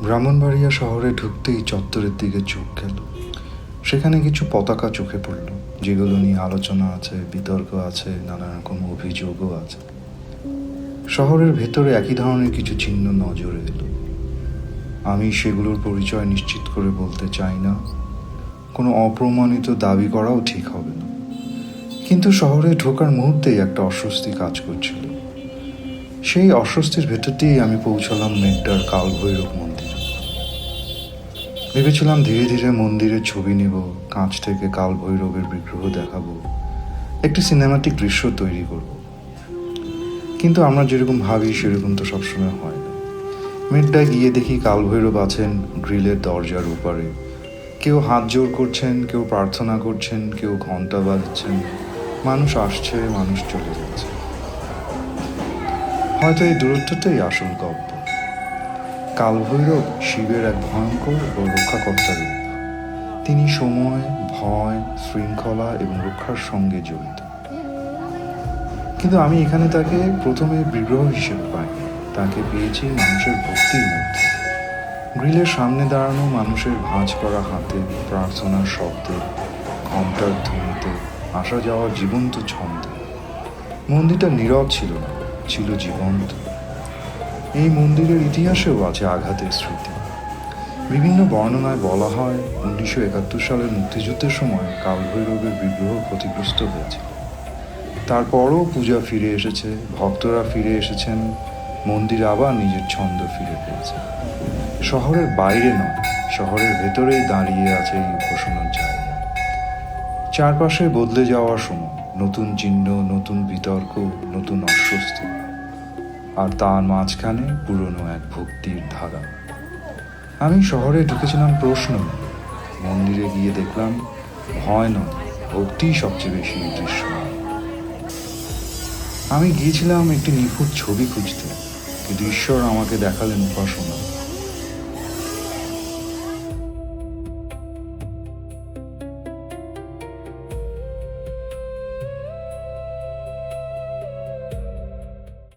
ব্রাহ্মণবাড়িয়া শহরে ঢুকতেই চত্বরের দিকে চোখ গেল। সেখানে কিছু পতাকা চোখে পড়ল, যেগুলো নিয়ে আলোচনা আছে, বিতর্ক আছে, নানা রকম অভিযোগও আছে। শহরের ভেতরে একই ধরনের কিছু চিহ্ন নজরে এলো। আমি সেগুলোর পরিচয় নিশ্চিত করে বলতে চাই না, কোনো অপ্রমাণিত দাবি করাও ঠিক হবে না। কিন্তু শহরে ঢোকার মুহূর্তেই একটা অস্বস্তি কাজ করছিল। সেই অস্বস্তির ভেতর দিয়েই আমি পৌঁছলাম মেড্ডার কালভৈরব মন্দিরে। ভেবেছিলাম ধীরে ধীরে মন্দিরের ছবি নিব, কাঁচ থেকে কালভৈরবের বিগ্রহ দেখাবো, একটি সিনেমাটিক দৃশ্য তৈরি করব। কিন্তু আমরা যেরকম ভাবি সেরকম তো সবসময় হয় না। মেড্ডায় গিয়ে দেখি কালভৈরব আছেন গ্রিলের দরজার উপরে। কেউ হাত জোর করছেন, কেউ প্রার্থনা করছেন, কেউ ঘন্টা বাজাচ্ছেন। মানুষ আসছে, মানুষ চলে যাচ্ছে। হয়তো এই দূরত্বটাই আসল গল্প। কালভৈরব শিবের এক ভয়ঙ্কর ও রক্ষাকর্তা রূপ। তিনি সময়, ভয়, শৃঙ্খলা এবং রক্ষার সঙ্গে জড়িত। কিন্তু আমি এখানে তাকে প্রথমে বিগ্রহ হিসেবে পাইনি, তাকে পেয়েছি মানুষের ভক্তির মধ্যে। গ্রিলের সামনে দাঁড়ানো মানুষের ভাঁজ করা হাতে, প্রার্থনার শব্দে, ঘণ্টার ধ্বনিতে, আসা যাওয়ার জীবন্ত ছন্দে। মন্দিরটা নীরব ছিল না, ছিল জীবন্ত। এই মন্দিরের ইতিহাসেও আছে আঘাতের স্মৃতি। বিভিন্ন বর্ণনায় বলা হয় 1971 সালের মুক্তিযুদ্ধের সময় কালভৈরবের বিগ্রহ ক্ষতিগ্রস্ত হয়েছে। তারপরও পূজা ফিরে এসেছে, ভক্তরা ফিরে এসেছেন, মন্দির আবার নিজের ছন্দ ফিরে পেয়েছে। শহরের বাইরে নয়, শহরের ভেতরেই দাঁড়িয়ে আছে এই উপাসনার জায়গা। চারপাশে বদলে যাওয়ার সময়, নতুন চিহ্ন, নতুন বিতর্ক, নতুন অস্বস্তি, আর তার মাঝখানে পুরনো এক ভক্তির ধারা। আমি শহরে ঢুকেছিলাম প্রশ্ন নিয়ে। মন্দিরে গিয়ে দেখলাম ভয় নয়, ভক্তিই সবচেয়ে বেশি দৃশ্যমান। আমি গিয়েছিলাম একটি নিখুঁত ছবি খুঁজতে, কিন্তু ঈশ্বর আমাকে দেখালেন উপাসনা।